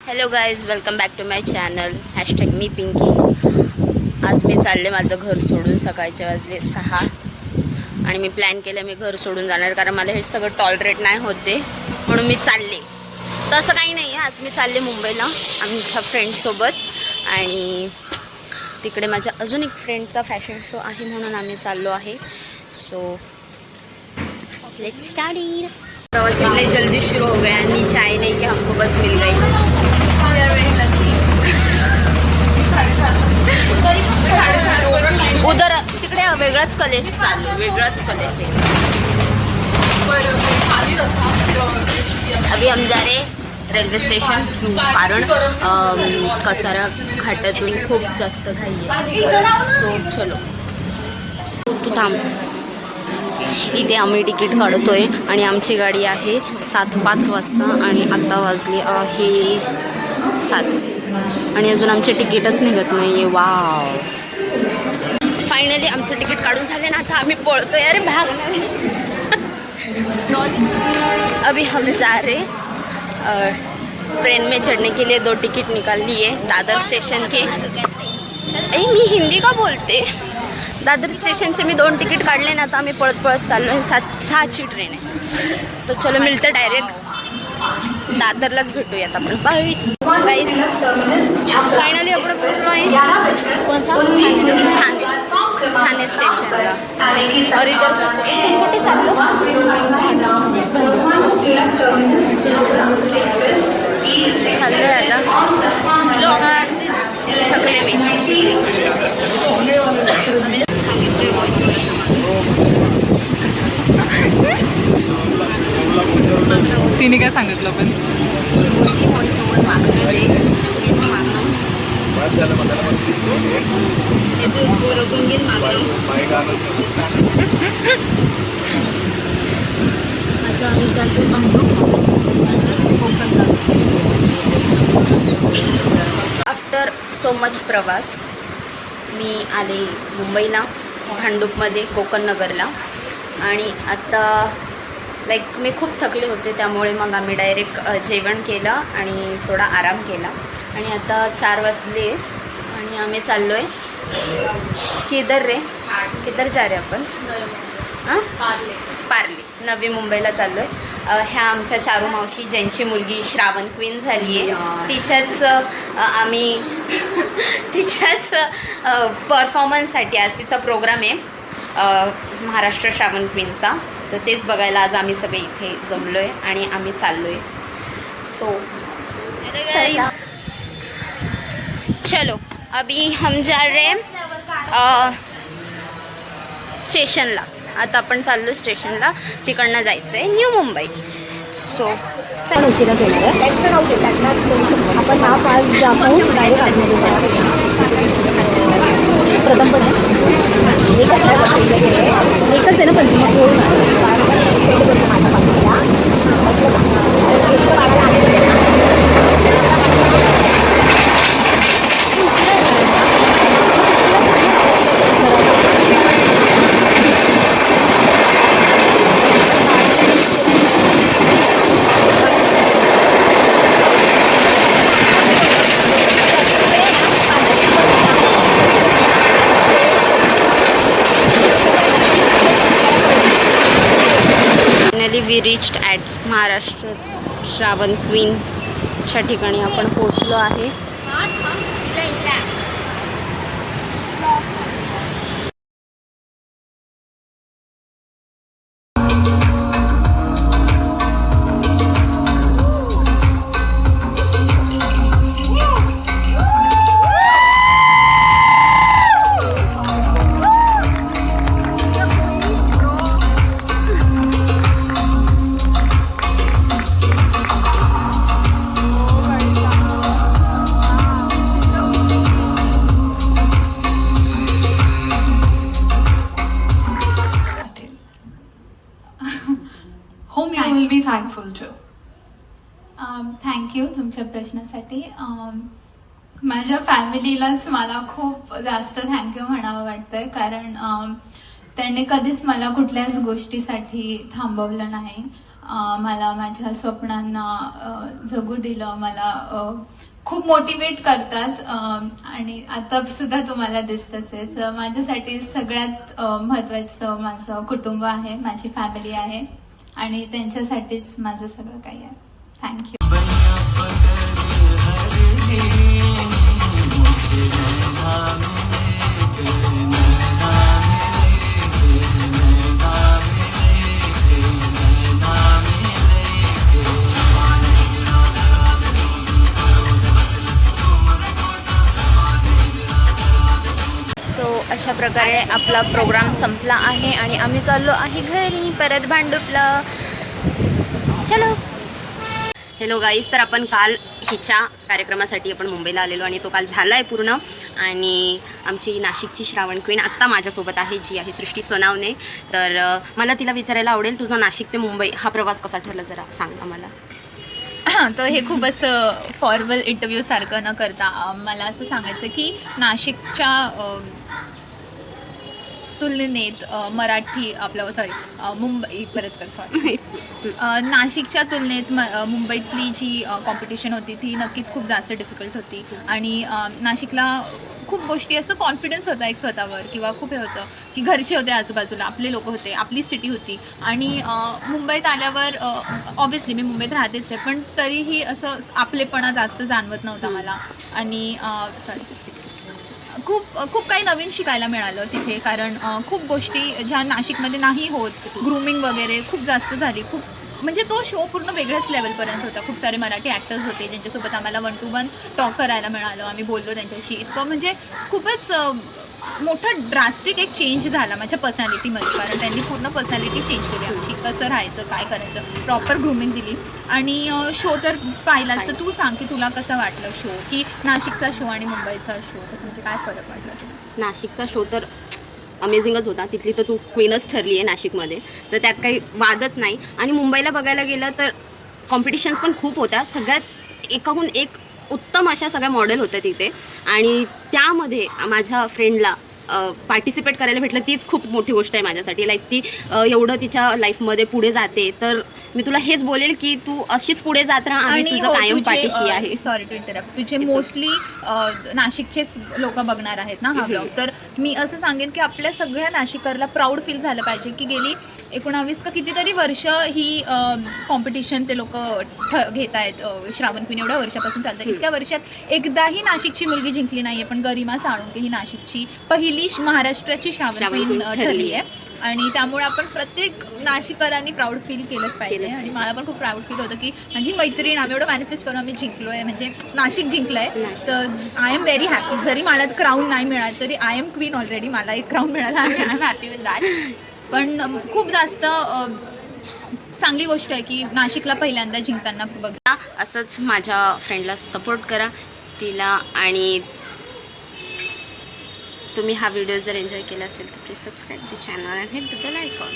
Hello guys, welcome back to my channel hashtag मी पिंकी. आज मी चालले माझं घर सोडून. सकाळचे वाजले 6 आणि मी प्लॅन केलं मी घर सोडून जाणार, कारण मला हे सगळं टॉलरेट नाही होते, म्हणून मी चालले. तसं काही नाही आहे, आज मी चालले मुंबईला आमच्या फ्रेंडसोबत. आणि तिकडे माझ्या अजून एक फ्रेंडचा फॅशन शो आहे, म्हणून आम्ही चाललो आहे. So let's start it. प्रवास इतने जल्दी शुरू हो गया, नीचे आए नहीं कि हमको बस मिल गई. उधर तिकडे वेगळाच कलेश चालू, वेगळाच कलेश आहे. अभी हम जा रहे रेल्वे स्टेशन, कारण कसारा घाटातून खूप जास्त घाई आहे. सो चलो, तू थांब. इथे आम्ही तिकीट काढतोय आणि आमची गाडी आहे 7:05 वाजता आणि आता वाजली आहे 7 आणि अजून आमचे तिकीटच निघत नाही आहे. वाव, फायनली आमचं तिकीट काढून झाले ना, आता आम्ही पळतोय. अरे भाग. अभी हम जा रहे ट्रेन में चढ़ने के लिए 2 टिकट निकाल लिए दादर स्टेशन के. मी हिंदी का बोलते. दादर स्टेशनचे मी 2 तिकीट काढले ना, आता आम्ही पळत पळत चाललो आहे. 6ची ट्रेन आहे. तर चलो, मिळतं डायरेक्ट दादरलाच भेटूयात आपण. बाय गाईज, फायनली आपण पोचलो आहे. ठाणे, ठाणे स्टेशनला. और इथून कुठे चाललो? चाललो आहे आता. थकले मी. तिने काय सांगितलं पण आफ्टर सो मच प्रवास मी आले मुंबईला, भांडूपमध्ये कोकण नगरला. आणि आता मी खूप थकले होते, त्यामुळे मग आम्ही डायरेक्ट जेवण केलं आणि थोडा आराम केला. आणि आता 4 वाजले आणि आम्ही चाललो आहे किधर जा रे आपण? पार्ले, नवी मुंबईला चाललो आहे. ह्या आमच्या चारू मावशी, ज्यांची मुलगी श्रावण क्वीन झाली आहे, तिच्याच परफॉर्मन्ससाठी आज तिचा प्रोग्राम आहे, महाराष्ट्र श्रावण क्वीनचा. तर तेच बघायला आज आम्ही सगळे इथे जमलो आहे आणि आम्ही चाललो आहे. सो चलो, अभी हम जा रहे स्टेशनला. आता आपण चाललो स्टेशनला, तिकडनं जायचं आहे न्यू मुंबई. सो चलो, आपण हा पास दाखवून प्रथम पण एकच आहे ना, पण we reached at Maharashtra Shravan क्वीनच्या ठिकाणी आपण पोहोचलो आहे. will be thankful to. Thank you तुमच्या प्रश्नासाठी. माझ्या फॅमिलीलाच मला खूप जास्त थँक्यू म्हणावं वाटतंय, कारण त्यांनी कधीच मला कुठल्याच गोष्टीसाठी थांबवलं नाही. मला माझ्या स्वप्नांना जगू दिलं, मला खूप मोटिवेट करतात आणि आता सुद्धा तुम्हाला दिसतच आहे. तर माझ्यासाठी सगळ्यात महत्त्वाचं माझं कुटुंब आहे, माझी फॅमिली आहे आणि त्यांच्यासाठीच माझं सगळं काही आहे. थँक्यू. अशा प्रकारे आपला प्रोग्राम संपला आहे आणि आम्ही चाललो आहे घरी परत भांडुपला. चलो. हॅलो गाईज, तर आपण काल हिच्या कार्यक्रमासाठी आपण मुंबईला आलेलो आणि तो काल झाला आहे पूर्ण. आणि आमची नाशिकची श्रावण क्वीन आत्ता माझ्यासोबत आहे, जी आहे सृष्टी सोनावणे. तर मला तिला विचारायला आवडेल, तुझा नाशिक ते मुंबई हा प्रवास कसा ठरला, जरा सांग मला. तर हे खूप असं फॉर्मल इंटरव्ह्यूसारखं न करता मला असं सांगायचं की नाशिकच्या तुलनेत मराठी आपलं मुंबई नाशिकच्या तुलनेत मुंबईतली जी कॉम्पिटिशन होती ती नक्कीच खूप जास्त डिफिकल्ट होती. आणि नाशिकला खूप गोष्टी असं कॉन्फिडन्स होता एक स्वतःवर, किंवा खूप हे होतं की घरचे होते आजूबाजूला, आपले लोक होते, आपली सिटी होती. आणि मुंबईत आल्यावर ऑब्व्हियसली मी मुंबईत राहतेच आहे, पण तरीही असं आपलेपणा जास्त जाणवत नव्हता मला. आणि खूप काही नवीन शिकायला मिळालं तिथे, कारण खूप गोष्टी ज्या नाशिकमध्ये नाही होत, ग्रूमिंग वगैरे खूप जास्त झाली. खूप म्हणजे तो शो पूर्ण वेगळ्याच लेवलपर्यंत होता. खूप सारे मराठी ॲक्टर्स होते ज्यांच्यासोबत आम्हाला 1 to 1 टॉक करायला मिळालं. आम्ही बोललो त्यांच्याशी. इतकं म्हणजे खूपच मोठा ड्रास्टिक एक चेंज झाला माझ्या पर्सनॅलिटीमध्ये, कारण त्यांनी पूर्ण पर्सनॅलिटी चेंज केली आमची. कसं राहायचं, काय करायचं, प्रॉपर ग्रूमिंग दिली. आणि शो तर पाहिलाच, तर तू सांग की तुला कसं वाटलं शो, की नाशिकचा शो आणि मुंबईचा शो कसं, म्हणजे काय फरक वाटला? नाशिकचा शो तर अमेझिंगच होता. तिथली तर तू क्वीनच ठरली आहे नाशिकमध्ये, तर त्यात काही वादच नाही. आणि मुंबईला बघायला गेलं तर कॉम्पिटिशन्स पण खूप होत्या. सगळ्यात एकाहून एक उत्तम अशा सगळ्या मॉडेल होत्या तिथे. आणि त्यामध्ये माझ्या फ्रेंडला पार्टिसिपेट करायला भेटलं, तीच खूप मोठी गोष्ट आहे माझ्यासाठी. लाईक ती एवढं तिच्या लाईफमध्ये पुढे जाते, तर मी तुला हेच बोलेल की तू अशीच पुढे जात राहा आणि तुझं कायम पाठीशी आहे. सॉरी टू इंटरप्ट, तुझे मोस्टली नाशिकचेच लोक बघणार आहेत ना हा ब्लॉग, तर मी असं सांगेन की आपल्या सगळ्या नाशिकरला प्राऊड फील झालं पाहिजे की गेली 19 का कितीतरी वर्ष ही कॉम्पिटिशन ते लोक घेत आहेत. श्रावण क्वीन एवढ्या वर्षापासून चालतं. इतक्या वर्षात एकदाही नाशिकची मुलगी जिंकली नाही आहे, पण गरिमा साळुंखे ही नाशिकची पहिली महाराष्ट्राची श्रावण क्वीन ठरली आहे. आणि त्यामुळे आपण प्रत्येक नाशिकरांनी प्राऊड फील केलंच पाहिजे. आणि मला पण खूप प्राऊड फील होतं की माझी मैत्रीण, आम्ही एवढं मॅनिफेस्ट करून आम्ही जिंकलो आहे, म्हणजे नाशिक जिंकलं आहे. तर आय एम व्हेरी हॅपी. जरी मला क्राऊन नाही मिळालं तरी आय एम क्वीन ऑलरेडी. मला एक क्राऊन मिळाला आणि I am happy with that. पण खूप जास्त चांगली गोष्ट आहे की नाशिकला पहिल्यांदा जिंकताना बघा. असंच माझ्या फ्रेंडला सपोर्ट करा, तिला. आणि तुम्ही हा व्हिडिओ जर एन्जॉय केला असेल तर please subscribe the channel and hit the bell icon.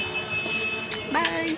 Bye.